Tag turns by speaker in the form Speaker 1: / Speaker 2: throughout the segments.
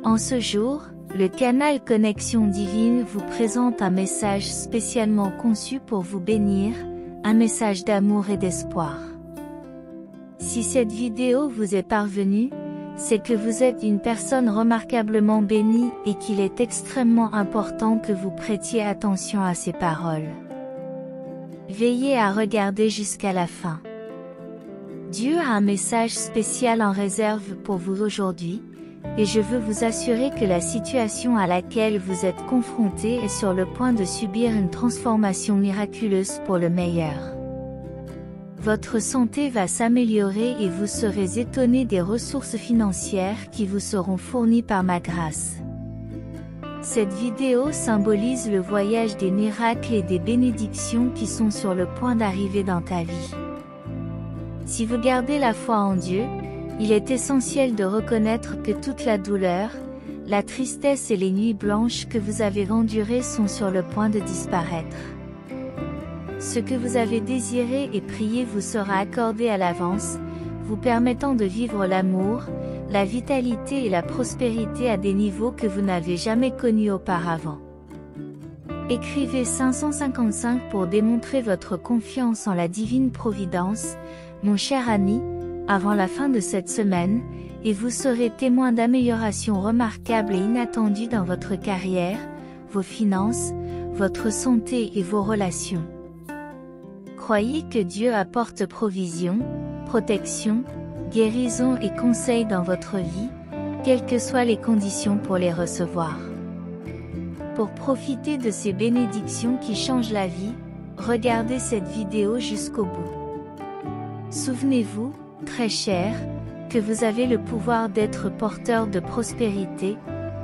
Speaker 1: En ce jour, le canal Connexion Divine vous présente un message spécialement conçu pour vous bénir, un message d'amour et d'espoir. Si cette vidéo vous est parvenue, c'est que vous êtes une personne remarquablement bénie et qu'il est extrêmement important que vous prêtiez attention à ces paroles. Veillez à regarder jusqu'à la fin. Dieu a un message spécial en réserve pour vous aujourd'hui, et je veux vous assurer que la situation à laquelle vous êtes confronté est sur le point de subir une transformation miraculeuse pour le meilleur. Votre santé va s'améliorer et vous serez étonné des ressources financières qui vous seront fournies par ma grâce. Cette vidéo symbolise le voyage des miracles et des bénédictions qui sont sur le point d'arriver dans ta vie. Si vous gardez la foi en Dieu, il est essentiel de reconnaître que toute la douleur, la tristesse et les nuits blanches que vous avez endurées sont sur le point de disparaître. Ce que vous avez désiré et prié vous sera accordé à l'avance, vous permettant de vivre l'amour, la vitalité et la prospérité à des niveaux que vous n'avez jamais connus auparavant. Écrivez 555 pour démontrer votre confiance en la divine providence, mon cher ami, avant la fin de cette semaine, et vous serez témoin d'améliorations remarquables et inattendues dans votre carrière, vos finances, votre santé et vos relations. Croyez que Dieu apporte provision, protection, guérison et conseil dans votre vie, quelles que soient les conditions pour les recevoir. Pour profiter de ces bénédictions qui changent la vie, regardez cette vidéo jusqu'au bout. Souvenez-vous, très cher, que vous avez le pouvoir d'être porteur de prospérité,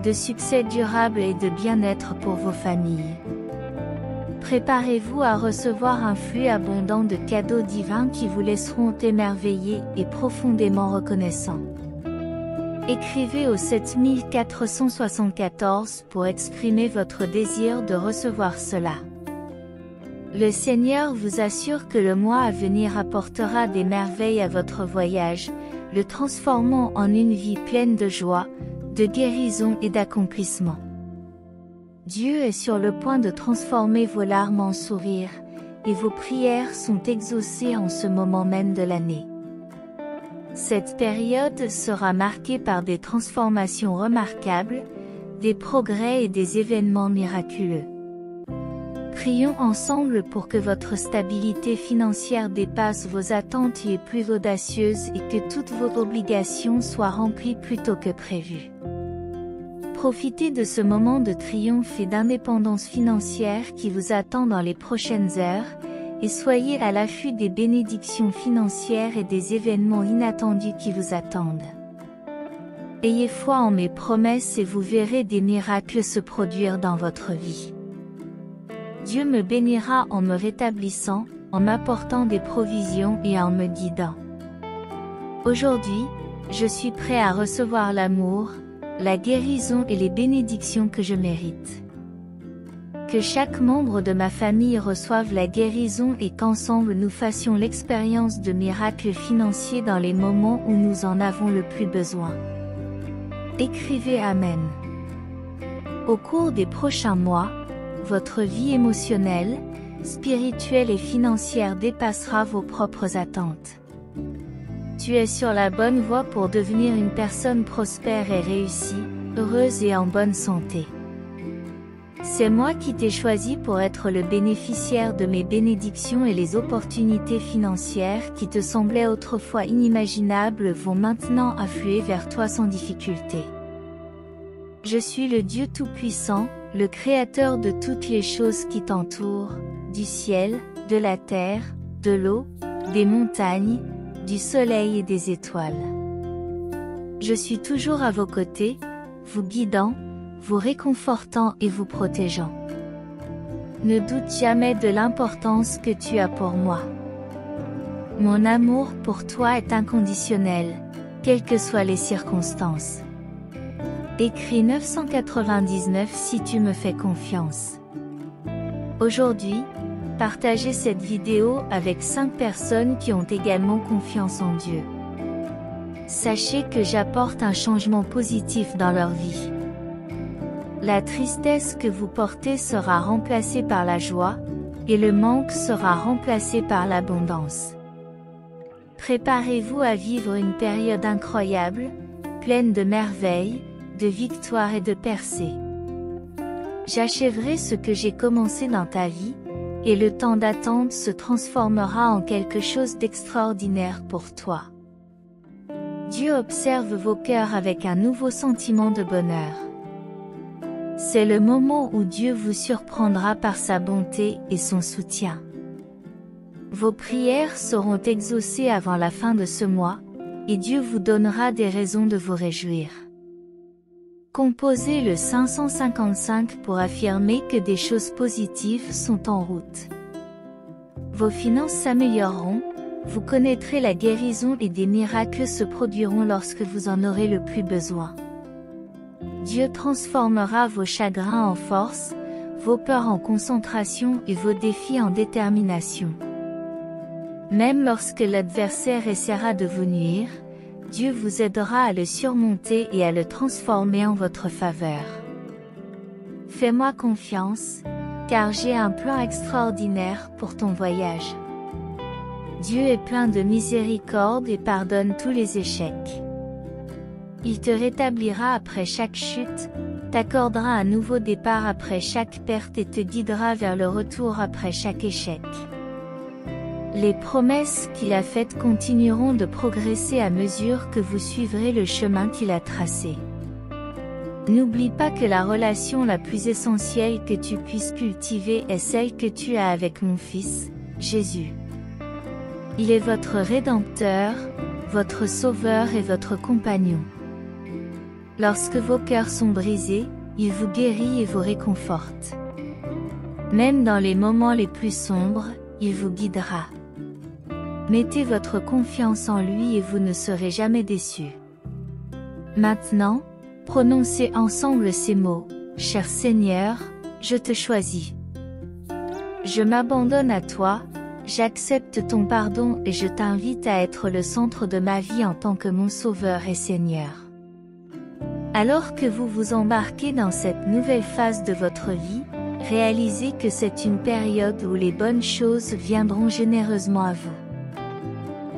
Speaker 1: de succès durable et de bien-être pour vos familles. Préparez-vous à recevoir un flux abondant de cadeaux divins qui vous laisseront émerveillés et profondément reconnaissants. Écrivez au 7474 pour exprimer votre désir de recevoir cela. Le Seigneur vous assure que le mois à venir apportera des merveilles à votre voyage, le transformant en une vie pleine de joie, de guérison et d'accomplissement. Dieu est sur le point de transformer vos larmes en sourires, et vos prières sont exaucées en ce moment même de l'année. Cette période sera marquée par des transformations remarquables, des progrès et des événements miraculeux. Prions ensemble pour que votre stabilité financière dépasse vos attentes les plus audacieuses et que toutes vos obligations soient remplies plus tôt que prévu. Profitez de ce moment de triomphe et d'indépendance financière qui vous attend dans les prochaines heures, et soyez à l'affût des bénédictions financières et des événements inattendus qui vous attendent. Ayez foi en mes promesses et vous verrez des miracles se produire dans votre vie. Dieu me bénira en me rétablissant, en m'apportant des provisions et en me guidant. Aujourd'hui, je suis prêt à recevoir l'amour, la guérison et les bénédictions que je mérite. Que chaque membre de ma famille reçoive la guérison et qu'ensemble nous fassions l'expérience de miracles financiers dans les moments où nous en avons le plus besoin. Écrivez Amen. Au cours des prochains mois, votre vie émotionnelle, spirituelle et financière dépassera vos propres attentes. Tu es sur la bonne voie pour devenir une personne prospère et réussie, heureuse et en bonne santé. C'est moi qui t'ai choisi pour être le bénéficiaire de mes bénédictions et les opportunités financières qui te semblaient autrefois inimaginables vont maintenant affluer vers toi sans difficulté. Je suis le Dieu Tout-Puissant, le Créateur de toutes les choses qui t'entourent, du ciel, de la terre, de l'eau, des montagnes, du soleil et des étoiles. Je suis toujours à vos côtés, vous guidant, vous réconfortant et vous protégeant. Ne doute jamais de l'importance que tu as pour moi. Mon amour pour toi est inconditionnel, quelles que soient les circonstances. Écris 999 si tu me fais confiance. Aujourd'hui, partagez cette vidéo avec 5 personnes qui ont également confiance en Dieu. sachez que j'apporte un changement positif dans leur vie. La tristesse que vous portez sera remplacée par la joie, et le manque sera remplacé par l'abondance. Préparez-vous à vivre une période incroyable, pleine de merveilles, de victoires et de percées. J'achèverai ce que j'ai commencé dans ta vie, et le temps d'attente se transformera en quelque chose d'extraordinaire pour toi. Dieu observe vos cœurs avec un nouveau sentiment de bonheur. C'est le moment où Dieu vous surprendra par sa bonté et son soutien. Vos prières seront exaucées avant la fin de ce mois, et Dieu vous donnera des raisons de vous réjouir. Composez le 555 pour affirmer que des choses positives sont en route. Vos finances s'amélioreront, vous connaîtrez la guérison et des miracles se produiront lorsque vous en aurez le plus besoin. Dieu transformera vos chagrins en force, vos peurs en concentration et vos défis en détermination. Même lorsque l'adversaire essaiera de vous nuire, Dieu vous aidera à le surmonter et à le transformer en votre faveur. Fais-moi confiance, car j'ai un plan extraordinaire pour ton voyage. Dieu est plein de miséricorde et pardonne tous les échecs. Il te rétablira après chaque chute, t'accordera un nouveau départ après chaque perte et te guidera vers le retour après chaque échec. Les promesses qu'il a faites continueront de progresser à mesure que vous suivrez le chemin qu'il a tracé. N'oublie pas que la relation la plus essentielle que tu puisses cultiver est celle que tu as avec mon Fils, Jésus. Il est votre Rédempteur, votre Sauveur et votre compagnon. Lorsque vos cœurs sont brisés, il vous guérit et vous réconforte. Même dans les moments les plus sombres, il vous guidera. Mettez votre confiance en lui et vous ne serez jamais déçus. Maintenant, prononcez ensemble ces mots, cher Seigneur, je te choisis. Je m'abandonne à toi, j'accepte ton pardon et je t'invite à être le centre de ma vie en tant que mon Sauveur et Seigneur. Alors que vous vous embarquez dans cette nouvelle phase de votre vie, réalisez que c'est une période où les bonnes choses viendront généreusement à vous.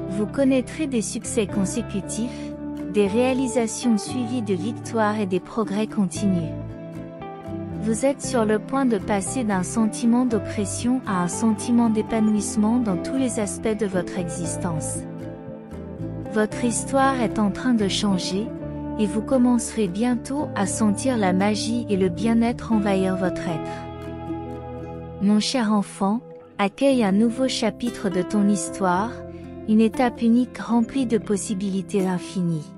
Speaker 1: Vous connaîtrez des succès consécutifs, des réalisations suivies de victoires et des progrès continus. Vous êtes sur le point de passer d'un sentiment d'oppression à un sentiment d'épanouissement dans tous les aspects de votre existence. Votre histoire est en train de changer, et vous commencerez bientôt à sentir la magie et le bien-être envahir votre être. Mon cher enfant, accueille un nouveau chapitre de ton histoire, une étape unique remplie de possibilités infinies.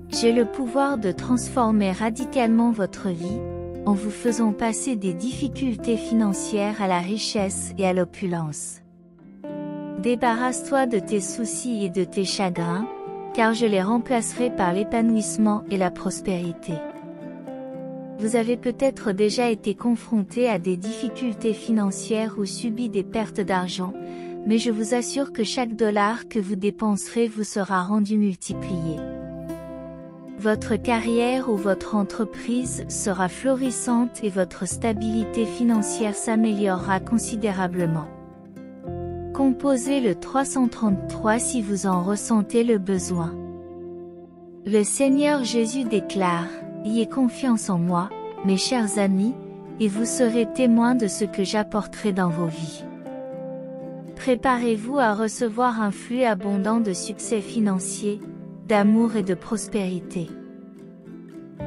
Speaker 1: J'ai le pouvoir de transformer radicalement votre vie, en vous faisant passer des difficultés financières à la richesse et à l'opulence. Débarrasse-toi de tes soucis et de tes chagrins, car je les remplacerai par l'épanouissement et la prospérité. Vous avez peut-être déjà été confronté à des difficultés financières ou subi des pertes d'argent, mais je vous assure que chaque dollar que vous dépenserez vous sera rendu multiplié. Votre carrière ou votre entreprise sera florissante et votre stabilité financière s'améliorera considérablement. Composez le 333 si vous en ressentez le besoin. Le Seigneur Jésus déclare, « Ayez confiance en moi, mes chers amis, et vous serez témoins de ce que j'apporterai dans vos vies. » Préparez-vous à recevoir un flux abondant de succès financier, d'amour et de prospérité.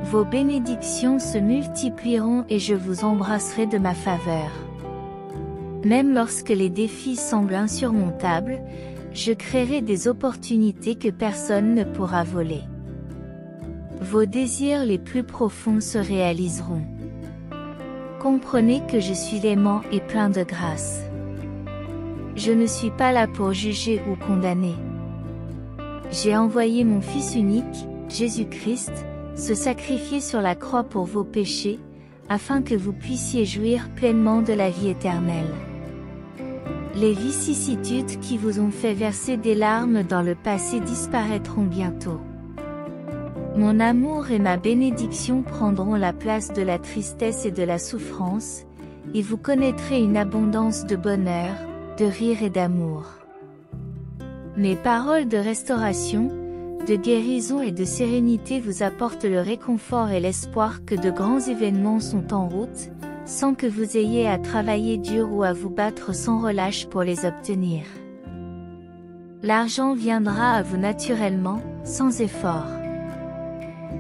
Speaker 1: Vos bénédictions se multiplieront et je vous embrasserai de ma faveur. Même lorsque les défis semblent insurmontables, je créerai des opportunités que personne ne pourra voler. Vos désirs les plus profonds se réaliseront. Comprenez que je suis l'aimant et plein de grâce. Je ne suis pas là pour juger ou condamner. J'ai envoyé mon Fils unique, Jésus-Christ, se sacrifier sur la croix pour vos péchés, afin que vous puissiez jouir pleinement de la vie éternelle. Les vicissitudes qui vous ont fait verser des larmes dans le passé disparaîtront bientôt. Mon amour et ma bénédiction prendront la place de la tristesse et de la souffrance, et vous connaîtrez une abondance de bonheur, de rire et d'amour. Mes paroles de restauration, de guérison et de sérénité vous apportent le réconfort et l'espoir que de grands événements sont en route, sans que vous ayez à travailler dur ou à vous battre sans relâche pour les obtenir. L'argent viendra à vous naturellement, sans effort.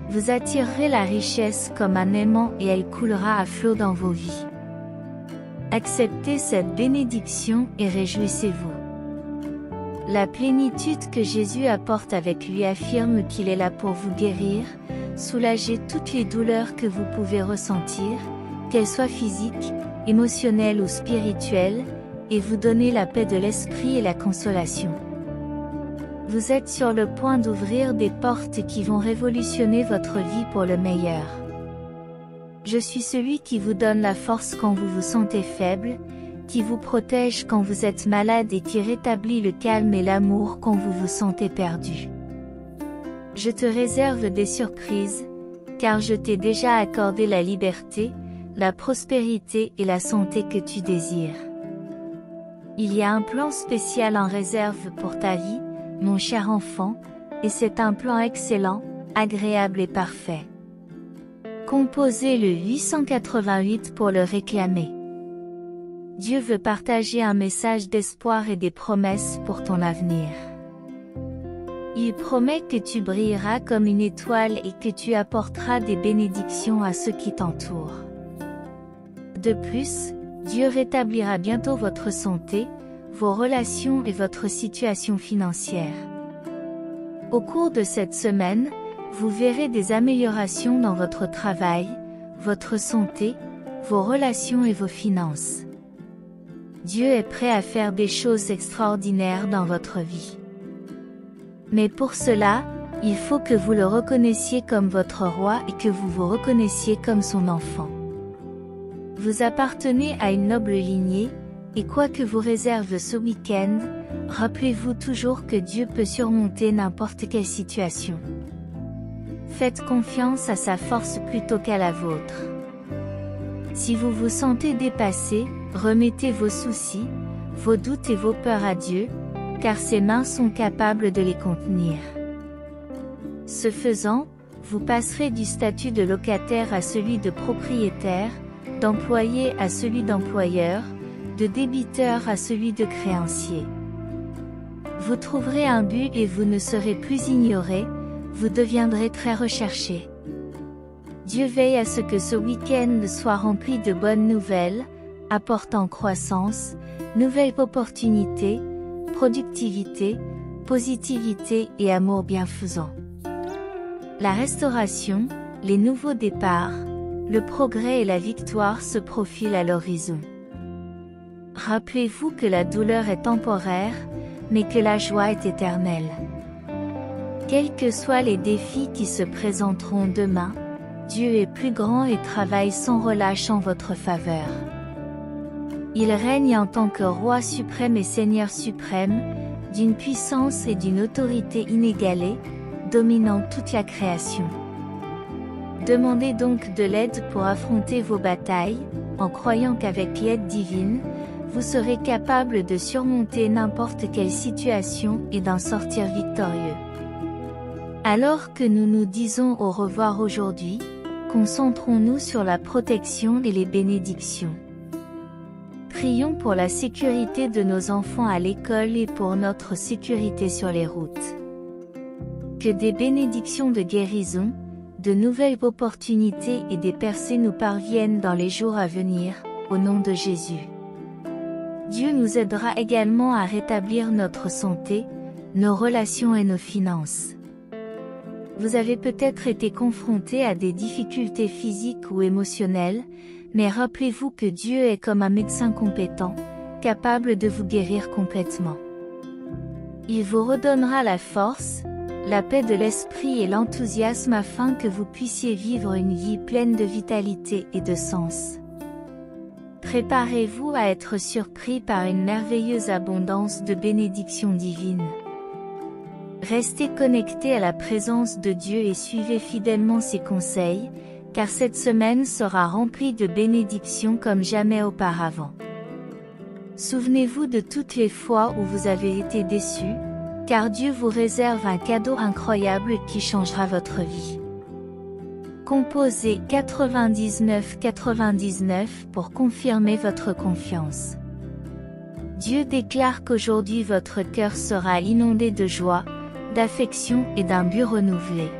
Speaker 1: Vous attirerez la richesse comme un aimant et elle coulera à flot dans vos vies. Acceptez cette bénédiction et réjouissez-vous. La plénitude que Jésus apporte avec lui affirme qu'il est là pour vous guérir, soulager toutes les douleurs que vous pouvez ressentir, qu'elles soient physiques, émotionnelles ou spirituelles, et vous donner la paix de l'esprit et la consolation. Vous êtes sur le point d'ouvrir des portes qui vont révolutionner votre vie pour le meilleur. Je suis celui qui vous donne la force quand vous vous sentez faible, qui vous protège quand vous êtes malade et qui rétablit le calme et l'amour quand vous vous sentez perdu. Je te réserve des surprises, car je t'ai déjà accordé la liberté, la prospérité et la santé que tu désires. Il y a un plan spécial en réserve pour ta vie, mon cher enfant, et c'est un plan excellent, agréable et parfait. Composez le 888 pour le réclamer. Dieu veut partager un message d'espoir et des promesses pour ton avenir. Il promet que tu brilleras comme une étoile et que tu apporteras des bénédictions à ceux qui t'entourent. De plus, Dieu rétablira bientôt votre santé, vos relations et votre situation financière. Au cours de cette semaine, vous verrez des améliorations dans votre travail, votre santé, vos relations et vos finances. Dieu est prêt à faire des choses extraordinaires dans votre vie. Mais pour cela, il faut que vous le reconnaissiez comme votre roi et que vous vous reconnaissiez comme son enfant. Vous appartenez à une noble lignée, et quoi que vous réserve ce week-end, rappelez-vous toujours que Dieu peut surmonter n'importe quelle situation. Faites confiance à sa force plutôt qu'à la vôtre. Si vous vous sentez dépassé, remettez vos soucis, vos doutes et vos peurs à Dieu, car ses mains sont capables de les contenir. Ce faisant, vous passerez du statut de locataire à celui de propriétaire, d'employé à celui d'employeur, de débiteur à celui de créancier. Vous trouverez un but et vous ne serez plus ignoré, vous deviendrez très recherché. Dieu veille à ce que ce week-end soit rempli de bonnes nouvelles, apportant croissance, nouvelles opportunités, productivité, positivité et amour bienfaisant. La restauration, les nouveaux départs, le progrès et la victoire se profilent à l'horizon. Rappelez-vous que la douleur est temporaire, mais que la joie est éternelle. Quels que soient les défis qui se présenteront demain, Dieu est plus grand et travaille sans relâche en votre faveur. Il règne en tant que roi suprême et seigneur suprême, d'une puissance et d'une autorité inégalées, dominant toute la création. Demandez donc de l'aide pour affronter vos batailles, en croyant qu'avec l'aide divine, vous serez capable de surmonter n'importe quelle situation et d'en sortir victorieux. Alors que nous nous disons au revoir aujourd'hui, concentrons-nous sur la protection et les bénédictions. Prions pour la sécurité de nos enfants à l'école et pour notre sécurité sur les routes. Que des bénédictions de guérison, de nouvelles opportunités et des percées nous parviennent dans les jours à venir, au nom de Jésus. Dieu nous aidera également à rétablir notre santé, nos relations et nos finances. Vous avez peut-être été confronté à des difficultés physiques ou émotionnelles, mais rappelez-vous que Dieu est comme un médecin compétent, capable de vous guérir complètement. Il vous redonnera la force, la paix de l'esprit et l'enthousiasme afin que vous puissiez vivre une vie pleine de vitalité et de sens. Préparez-vous à être surpris par une merveilleuse abondance de bénédictions divines. Restez connectés à la présence de Dieu et suivez fidèlement ses conseils, car cette semaine sera remplie de bénédictions comme jamais auparavant. Souvenez-vous de toutes les fois où vous avez été déçus, car Dieu vous réserve un cadeau incroyable qui changera votre vie. Composez 99 pour confirmer votre confiance. Dieu déclare qu'aujourd'hui votre cœur sera inondé de joie, d'affection et d'un but renouvelé.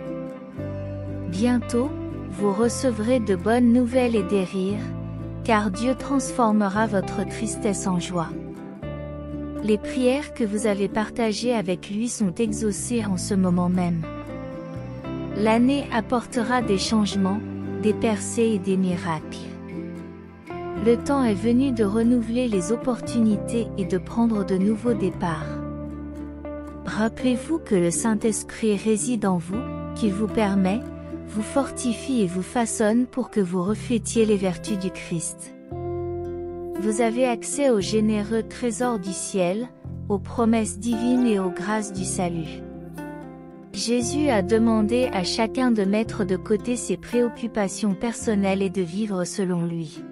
Speaker 1: Bientôt, vous recevrez de bonnes nouvelles et des rires, car Dieu transformera votre tristesse en joie. Les prières que vous avez partagées avec lui sont exaucées en ce moment même. L'année apportera des changements, des percées et des miracles. Le temps est venu de renouveler les opportunités et de prendre de nouveaux départs. Rappelez-vous que le Saint-Esprit réside en vous, qu'il vous permet, vous fortifie et vous façonne pour que vous reflétiez les vertus du Christ. Vous avez accès aux généreux trésors du ciel, aux promesses divines et aux grâces du salut. Jésus a demandé à chacun de mettre de côté ses préoccupations personnelles et de vivre selon lui.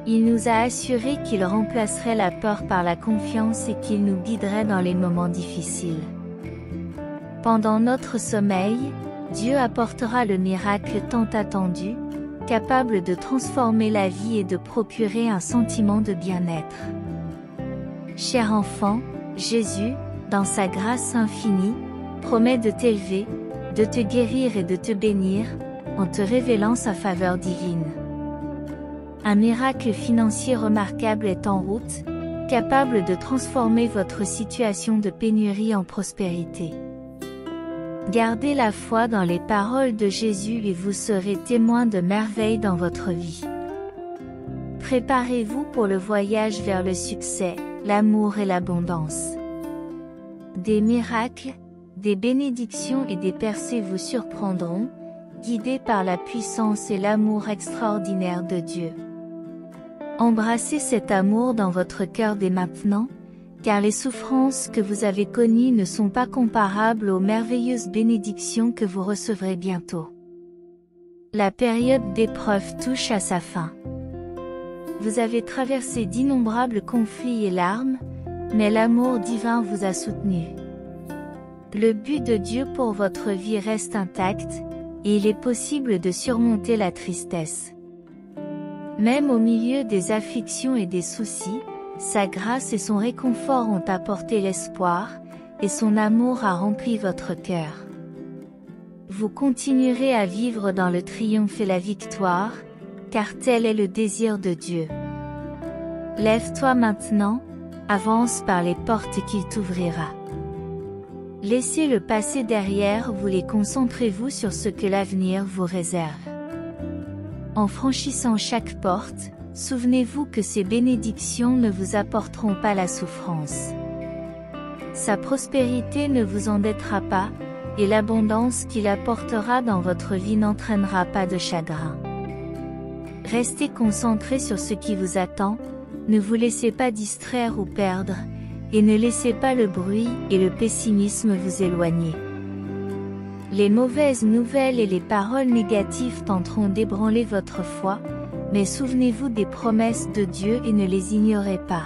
Speaker 1: Il nous a assuré qu'il remplacerait la peur par la confiance et qu'il nous guiderait dans les moments difficiles. Pendant notre sommeil, Dieu apportera le miracle tant attendu, capable de transformer la vie et de procurer un sentiment de bien-être. Cher enfant, Jésus, dans sa grâce infinie, promet de t'élever, de te guérir et de te bénir, en te révélant sa faveur divine. Un miracle financier remarquable est en route, capable de transformer votre situation de pénurie en prospérité. Gardez la foi dans les paroles de Jésus et vous serez témoin de merveilles dans votre vie. Préparez-vous pour le voyage vers le succès, l'amour et l'abondance. Des miracles, des bénédictions et des percées vous surprendront, guidés par la puissance et l'amour extraordinaire de Dieu. Embrassez cet amour dans votre cœur dès maintenant, car les souffrances que vous avez connues ne sont pas comparables aux merveilleuses bénédictions que vous recevrez bientôt. La période d'épreuve touche à sa fin. Vous avez traversé d'innombrables conflits et larmes, mais l'amour divin vous a soutenu. Le but de Dieu pour votre vie reste intact, et il est possible de surmonter la tristesse. Même au milieu des afflictions et des soucis, sa grâce et son réconfort ont apporté l'espoir, et son amour a rempli votre cœur. Vous continuerez à vivre dans le triomphe et la victoire, car tel est le désir de Dieu. Lève-toi maintenant, avance par les portes qu'il t'ouvrira. Laissez le passé derrière vous et concentrez-vous sur ce que l'avenir vous réserve. En franchissant chaque porte, souvenez-vous que ces bénédictions ne vous apporteront pas la souffrance. Sa prospérité ne vous endettera pas, et l'abondance qu'il apportera dans votre vie n'entraînera pas de chagrin. Restez concentré sur ce qui vous attend, ne vous laissez pas distraire ou perdre, et ne laissez pas le bruit et le pessimisme vous éloigner. Les mauvaises nouvelles et les paroles négatives tenteront d'ébranler votre foi, mais souvenez-vous des promesses de Dieu et ne les ignorez pas.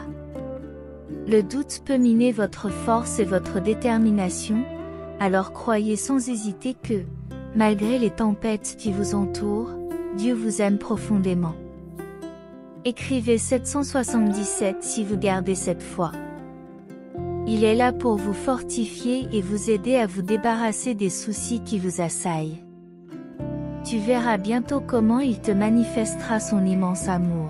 Speaker 1: Le doute peut miner votre force et votre détermination, alors croyez sans hésiter que, malgré les tempêtes qui vous entourent, Dieu vous aime profondément. Écrivez 777 si vous gardez cette foi. Il est là pour vous fortifier et vous aider à vous débarrasser des soucis qui vous assaillent. Tu verras bientôt comment il te manifestera son immense amour.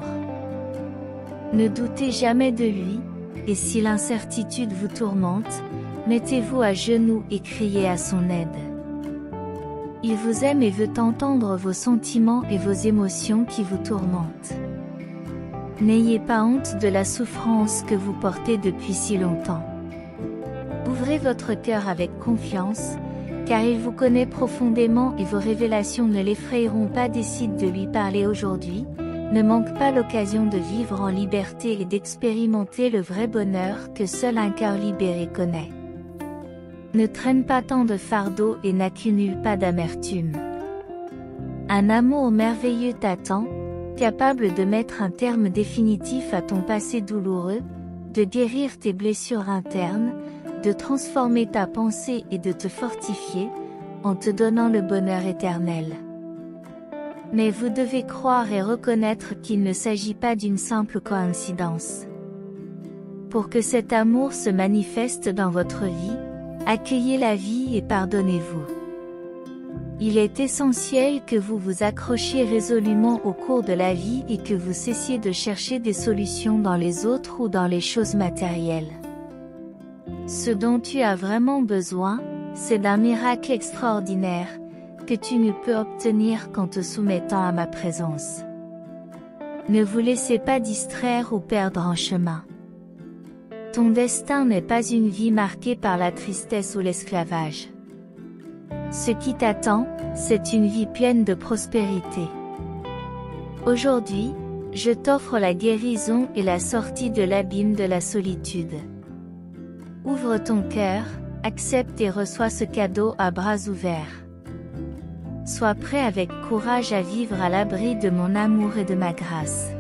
Speaker 1: Ne doutez jamais de lui, et si l'incertitude vous tourmente, mettez-vous à genoux et criez à son aide. Il vous aime et veut entendre vos sentiments et vos émotions qui vous tourmentent. N'ayez pas honte de la souffrance que vous portez depuis si longtemps. Ouvrez votre cœur avec confiance, car il vous connaît profondément et vos révélations ne l'effrayeront pas. Décide de lui parler aujourd'hui, ne manque pas l'occasion de vivre en liberté et d'expérimenter le vrai bonheur que seul un cœur libéré connaît. Ne traîne pas tant de fardeau et n'accumule pas d'amertume. Un amour merveilleux t'attend, capable de mettre un terme définitif à ton passé douloureux, de guérir tes blessures internes, de transformer ta pensée et de te fortifier, en te donnant le bonheur éternel. Mais vous devez croire et reconnaître qu'il ne s'agit pas d'une simple coïncidence. Pour que cet amour se manifeste dans votre vie, accueillez la vie et pardonnez-vous. Il est essentiel que vous vous accrochiez résolument au cours de la vie et que vous cessiez de chercher des solutions dans les autres ou dans les choses matérielles. Ce dont tu as vraiment besoin, c'est d'un miracle extraordinaire, que tu ne peux obtenir qu'en te soumettant à ma présence. Ne vous laissez pas distraire ou perdre en chemin. Ton destin n'est pas une vie marquée par la tristesse ou l'esclavage. Ce qui t'attend, c'est une vie pleine de prospérité. Aujourd'hui, je t'offre la guérison et la sortie de l'abîme de la solitude. Ouvre ton cœur, accepte et reçois ce cadeau à bras ouverts. Sois prêt avec courage à vivre à l'abri de mon amour et de ma grâce.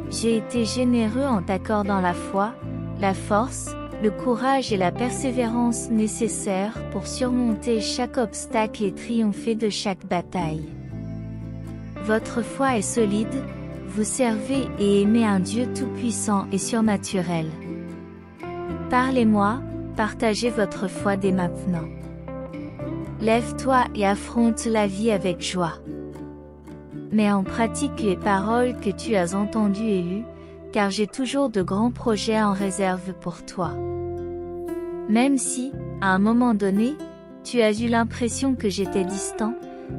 Speaker 1: J'ai été généreux en t'accordant la foi, la force, le courage et la persévérance nécessaires pour surmonter chaque obstacle et triompher de chaque bataille. Votre foi est solide, vous servez et aimez un Dieu tout-puissant et surnaturel. Parlez-moi, partagez votre foi dès maintenant. Lève-toi et affronte la vie avec joie. Mets en pratique les paroles que tu as entendues et lues, car j'ai toujours de grands projets en réserve pour toi. Même si, à un moment donné, tu as eu l'impression que j'étais distant,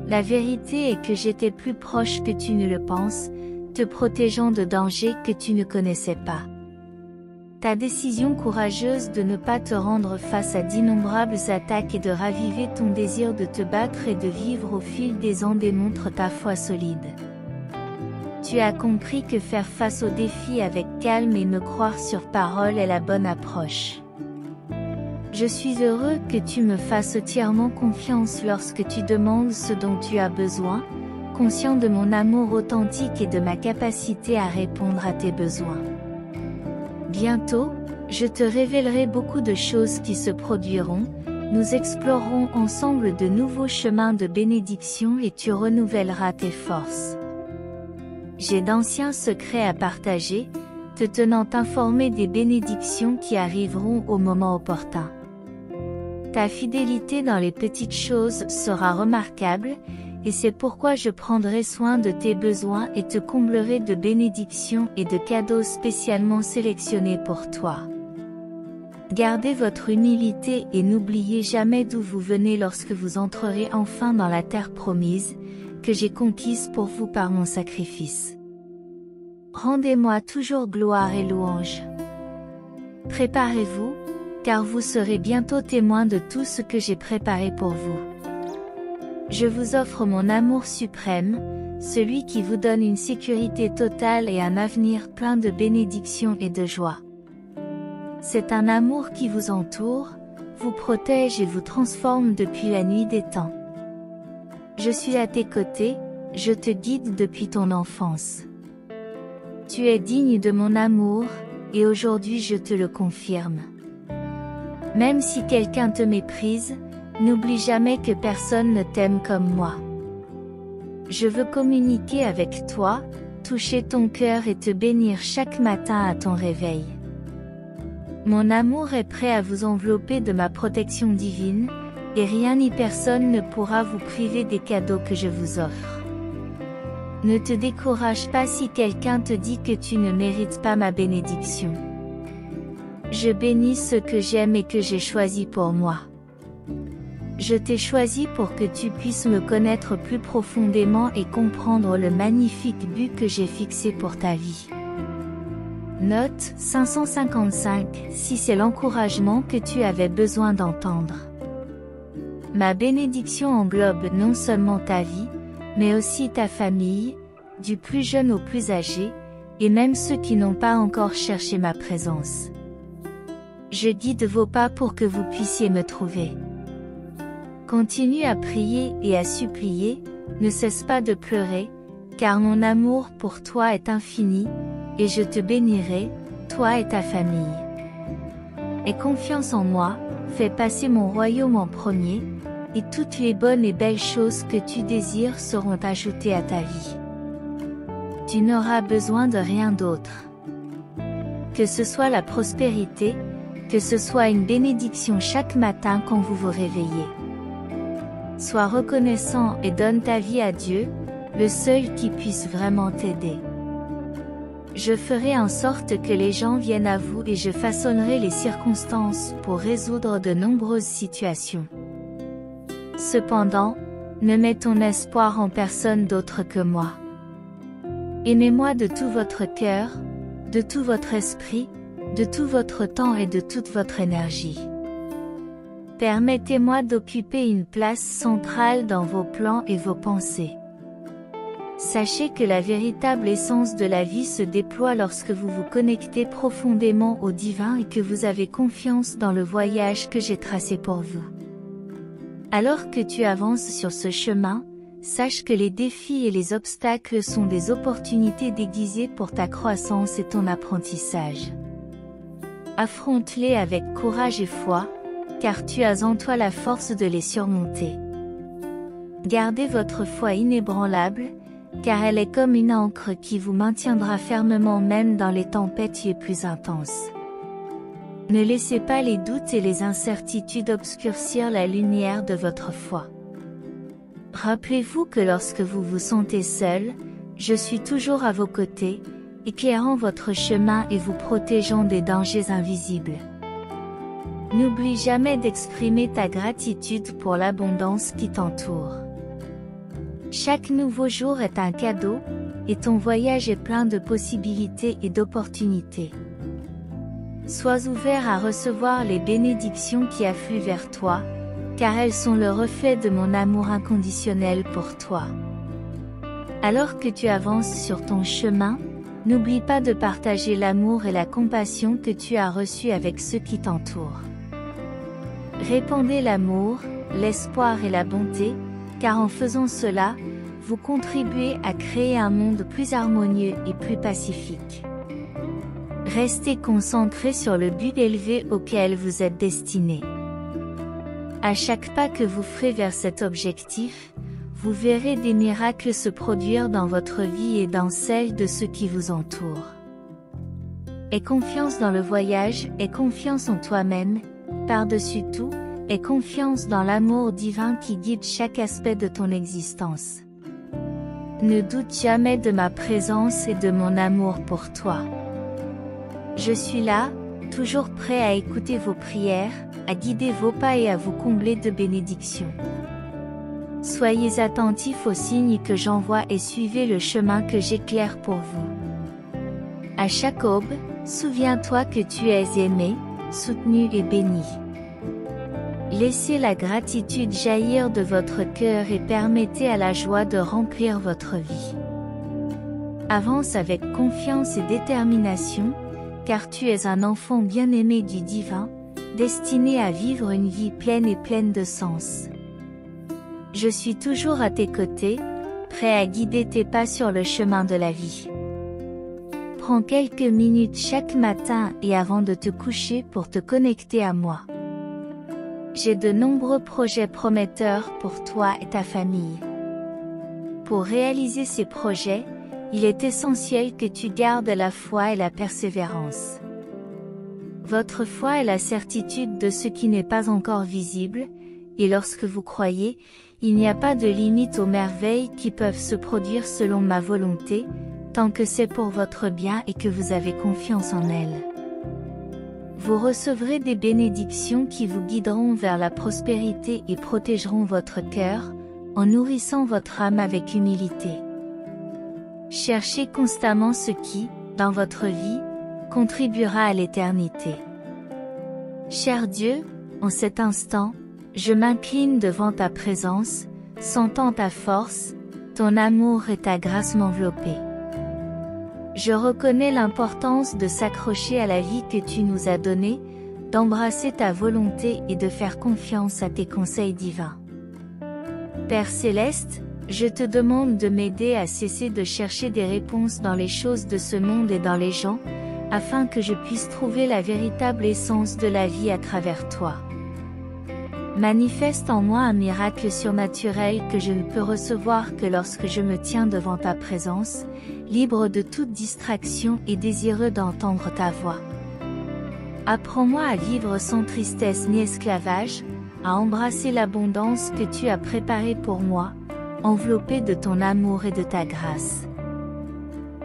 Speaker 1: la vérité est que j'étais plus proche que tu ne le penses, te protégeant de dangers que tu ne connaissais pas. Ta décision courageuse de ne pas te rendre face à d'innombrables attaques et de raviver ton désir de te battre et de vivre au fil des ans démontre ta foi solide. Tu as compris que faire face aux défis avec calme et me croire sur parole est la bonne approche. Je suis heureux que tu me fasses entièrement confiance lorsque tu demandes ce dont tu as besoin, conscient de mon amour authentique et de ma capacité à répondre à tes besoins. Bientôt, je te révélerai beaucoup de choses qui se produiront, nous explorerons ensemble de nouveaux chemins de bénédiction et tu renouvelleras tes forces. J'ai d'anciens secrets à partager, te tenant informé des bénédictions qui arriveront au moment opportun. Ta fidélité dans les petites choses sera remarquable, et c'est pourquoi je prendrai soin de tes besoins et te comblerai de bénédictions et de cadeaux spécialement sélectionnés pour toi. Gardez votre humilité et n'oubliez jamais d'où vous venez lorsque vous entrerez enfin dans la terre promise, que j'ai conquise pour vous par mon sacrifice. Rendez-moi toujours gloire et louange. Préparez-vous, car vous serez bientôt témoins de tout ce que j'ai préparé pour vous. Je vous offre mon amour suprême, celui qui vous donne une sécurité totale et un avenir plein de bénédictions et de joie. C'est un amour qui vous entoure, vous protège et vous transforme depuis la nuit des temps. Je suis à tes côtés, je te guide depuis ton enfance. Tu es digne de mon amour, et aujourd'hui je te le confirme. Même si quelqu'un te méprise, n'oublie jamais que personne ne t'aime comme moi. Je veux communiquer avec toi, toucher ton cœur et te bénir chaque matin à ton réveil. Mon amour est prêt à vous envelopper de ma protection divine, et rien ni personne ne pourra vous priver des cadeaux que je vous offre. Ne te décourage pas si quelqu'un te dit que tu ne mérites pas ma bénédiction. Je bénis ceux que j'aime et que j'ai choisis pour moi. Je t'ai choisi pour que tu puisses me connaître plus profondément et comprendre le magnifique but que j'ai fixé pour ta vie. Note 555, si c'est l'encouragement que tu avais besoin d'entendre. Ma bénédiction englobe non seulement ta vie, mais aussi ta famille, du plus jeune au plus âgé, et même ceux qui n'ont pas encore cherché ma présence. Je guide vos pas pour que vous puissiez me trouver. Continue à prier et à supplier, ne cesse pas de pleurer, car mon amour pour toi est infini, et je te bénirai, toi et ta famille. Aie confiance en moi, fais passer mon royaume en premier, et toutes les bonnes et belles choses que tu désires seront ajoutées à ta vie. Tu n'auras besoin de rien d'autre. Que ce soit la prospérité, que ce soit une bénédiction chaque matin quand vous vous réveillez. Sois reconnaissant et donne ta vie à Dieu, le seul qui puisse vraiment t'aider. Je ferai en sorte que les gens viennent à vous et je façonnerai les circonstances pour résoudre de nombreuses situations. Cependant, ne mets ton espoir en personne d'autre que moi. Aimez-moi de tout votre cœur, de tout votre esprit, de tout votre temps et de toute votre énergie. Permettez-moi d'occuper une place centrale dans vos plans et vos pensées. Sachez que la véritable essence de la vie se déploie lorsque vous vous connectez profondément au divin et que vous avez confiance dans le voyage que j'ai tracé pour vous. Alors que tu avances sur ce chemin, sache que les défis et les obstacles sont des opportunités déguisées pour ta croissance et ton apprentissage. Affronte-les avec courage et foi, car tu as en toi la force de les surmonter. Gardez votre foi inébranlable, car elle est comme une ancre qui vous maintiendra fermement même dans les tempêtes les plus intenses. Ne laissez pas les doutes et les incertitudes obscurcir la lumière de votre foi. Rappelez-vous que lorsque vous vous sentez seul, je suis toujours à vos côtés, éclairant votre chemin et vous protégeant des dangers invisibles. N'oublie jamais d'exprimer ta gratitude pour l'abondance qui t'entoure. Chaque nouveau jour est un cadeau, et ton voyage est plein de possibilités et d'opportunités. Sois ouvert à recevoir les bénédictions qui affluent vers toi, car elles sont le reflet de mon amour inconditionnel pour toi. Alors que tu avances sur ton chemin, n'oublie pas de partager l'amour et la compassion que tu as reçus avec ceux qui t'entourent. Répandez l'amour, l'espoir et la bonté, car en faisant cela, vous contribuez à créer un monde plus harmonieux et plus pacifique. Restez concentré sur le but élevé auquel vous êtes destiné. À chaque pas que vous ferez vers cet objectif, vous verrez des miracles se produire dans votre vie et dans celle de ceux qui vous entourent. Aie confiance dans le voyage, aie confiance en toi-même, par-dessus tout, aie confiance dans l'amour divin qui guide chaque aspect de ton existence. Ne doute jamais de ma présence et de mon amour pour toi. Je suis là, toujours prêt à écouter vos prières, à guider vos pas et à vous combler de bénédictions. Soyez attentifs aux signes que j'envoie et suivez le chemin que j'éclaire pour vous. À chaque aube, souviens-toi que tu es aimé, soutenu et béni. Laissez la gratitude jaillir de votre cœur et permettez à la joie de remplir votre vie. Avance avec confiance et détermination, car tu es un enfant bien-aimé du divin, destiné à vivre une vie pleine et pleine de sens. Je suis toujours à tes côtés, prêt à guider tes pas sur le chemin de la vie. Prends quelques minutes chaque matin et avant de te coucher pour te connecter à moi. J'ai de nombreux projets prometteurs pour toi et ta famille. Pour réaliser ces projets, il est essentiel que tu gardes la foi et la persévérance. Votre foi est la certitude de ce qui n'est pas encore visible, et lorsque vous croyez, il n'y a pas de limite aux merveilles qui peuvent se produire selon ma volonté, tant que c'est pour votre bien et que vous avez confiance en elle. Vous recevrez des bénédictions qui vous guideront vers la prospérité et protégeront votre cœur, en nourrissant votre âme avec humilité. Cherchez constamment ce qui, dans votre vie, contribuera à l'éternité. Cher Dieu, en cet instant, je m'incline devant ta présence, sentant ta force, ton amour et ta grâce m'envelopper. Je reconnais l'importance de s'accrocher à la vie que tu nous as donnée, d'embrasser ta volonté et de faire confiance à tes conseils divins. Père Céleste, je te demande de m'aider à cesser de chercher des réponses dans les choses de ce monde et dans les gens, afin que je puisse trouver la véritable essence de la vie à travers toi. Manifeste en moi un miracle surnaturel que je ne peux recevoir que lorsque je me tiens devant ta présence, libre de toute distraction et désireux d'entendre ta voix. Apprends-moi à vivre sans tristesse ni esclavage, à embrasser l'abondance que tu as préparée pour moi, enveloppée de ton amour et de ta grâce.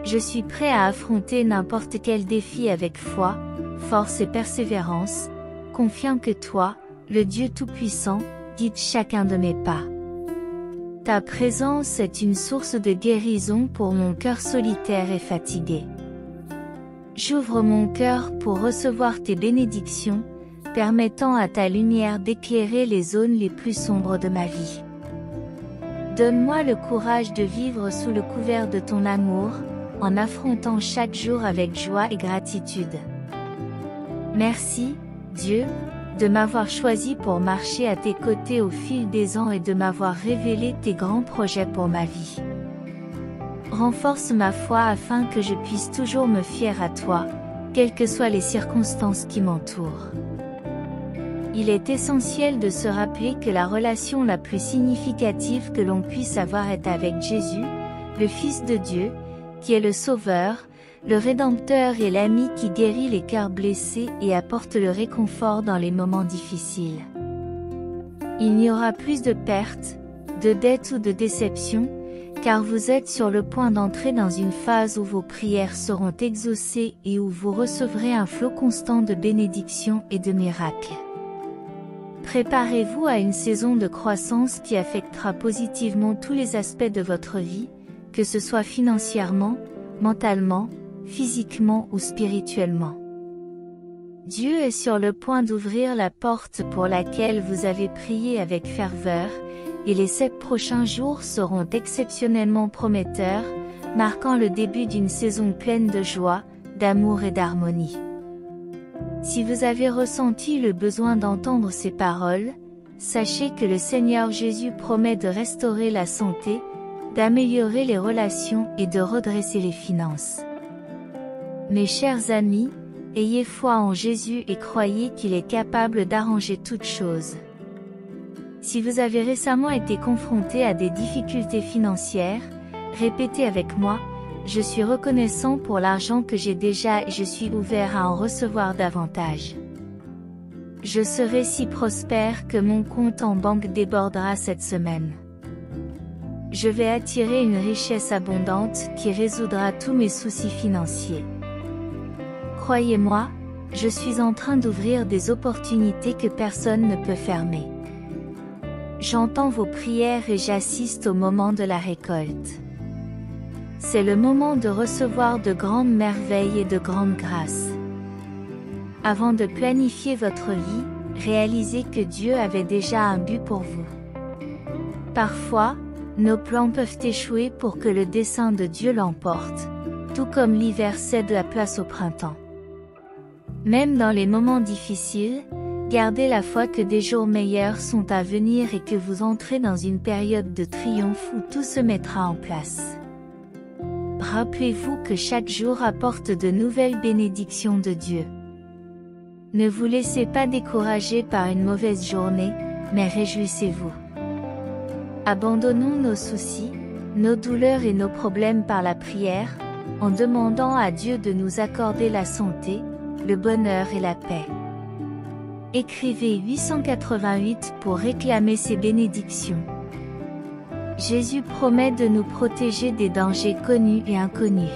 Speaker 1: Je suis prêt à affronter n'importe quel défi avec foi, force et persévérance, confiant que toi, le Dieu Tout-Puissant, guide chacun de mes pas. Ta présence est une source de guérison pour mon cœur solitaire et fatigué. J'ouvre mon cœur pour recevoir tes bénédictions, permettant à ta lumière d'éclairer les zones les plus sombres de ma vie. Donne-moi le courage de vivre sous le couvert de ton amour, en affrontant chaque jour avec joie et gratitude. Merci, Dieu, de m'avoir choisi pour marcher à tes côtés au fil des ans et de m'avoir révélé tes grands projets pour ma vie. Renforce ma foi afin que je puisse toujours me fier à toi, quelles que soient les circonstances qui m'entourent. Il est essentiel de se rappeler que la relation la plus significative que l'on puisse avoir est avec Jésus, le Fils de Dieu, qui est le Sauveur, le Rédempteur et l'ami qui guérit les cœurs blessés et apporte le réconfort dans les moments difficiles. Il n'y aura plus de pertes, de dettes ou de déceptions, car vous êtes sur le point d'entrer dans une phase où vos prières seront exaucées et où vous recevrez un flot constant de bénédictions et de miracles. Préparez-vous à une saison de croissance qui affectera positivement tous les aspects de votre vie, que ce soit financièrement, mentalement, physiquement ou spirituellement. Dieu est sur le point d'ouvrir la porte pour laquelle vous avez prié avec ferveur, et les 7 prochains jours seront exceptionnellement prometteurs, marquant le début d'une saison pleine de joie, d'amour et d'harmonie. Si vous avez ressenti le besoin d'entendre ces paroles, sachez que le Seigneur Jésus promet de restaurer la santé, d'améliorer les relations et de redresser les finances. Mes chers amis, ayez foi en Jésus et croyez qu'il est capable d'arranger toutes choses. Si vous avez récemment été confronté à des difficultés financières, répétez avec moi: je suis reconnaissant pour l'argent que j'ai déjà et je suis ouvert à en recevoir davantage. Je serai si prospère que mon compte en banque débordera cette semaine. Je vais attirer une richesse abondante qui résoudra tous mes soucis financiers. Croyez-moi, je suis en train d'ouvrir des opportunités que personne ne peut fermer. J'entends vos prières et j'assiste au moment de la récolte. C'est le moment de recevoir de grandes merveilles et de grandes grâces. Avant de planifier votre vie, réalisez que Dieu avait déjà un but pour vous. Parfois, nos plans peuvent échouer pour que le dessein de Dieu l'emporte, tout comme l'hiver cède la place au printemps. Même dans les moments difficiles, gardez la foi que des jours meilleurs sont à venir et que vous entrez dans une période de triomphe où tout se mettra en place. Rappelez-vous que chaque jour apporte de nouvelles bénédictions de Dieu. Ne vous laissez pas décourager par une mauvaise journée, mais réjouissez-vous. Abandonnons nos soucis, nos douleurs et nos problèmes par la prière, en demandant à Dieu de nous accorder la santé, le bonheur et la paix. Écrivez 888 pour réclamer ces bénédictions. Jésus promet de nous protéger des dangers connus et inconnus.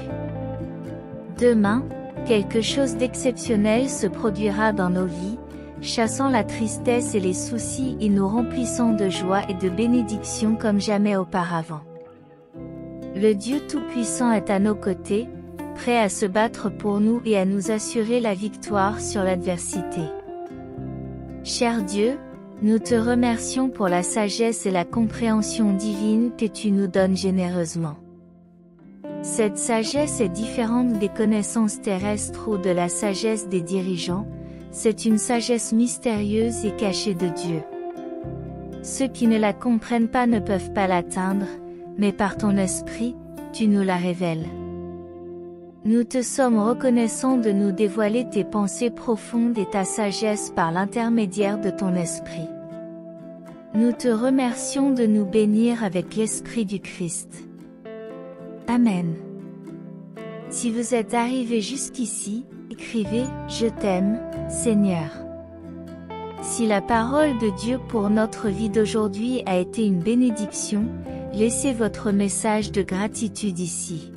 Speaker 1: Demain, quelque chose d'exceptionnel se produira dans nos vies, chassant la tristesse et les soucis et nous remplissant de joie et de bénédictions comme jamais auparavant. Le Dieu Tout-Puissant est à nos côtés, prêt à se battre pour nous et à nous assurer la victoire sur l'adversité. Cher Dieu, Nous te remercions pour la sagesse et la compréhension divine que tu nous donnes généreusement. Cette sagesse est différente des connaissances terrestres ou de la sagesse des dirigeants, c'est une sagesse mystérieuse et cachée de Dieu. Ceux qui ne la comprennent pas ne peuvent pas l'atteindre, mais par ton esprit, tu nous la révèles. Nous te sommes reconnaissants de nous dévoiler tes pensées profondes et ta sagesse par l'intermédiaire de ton esprit. Nous te remercions de nous bénir avec l'Esprit du Christ. Amen. Si vous êtes arrivé jusqu'ici, écrivez « Je t'aime, Seigneur ». Si la parole de Dieu pour notre vie d'aujourd'hui a été une bénédiction, laissez votre message de gratitude ici.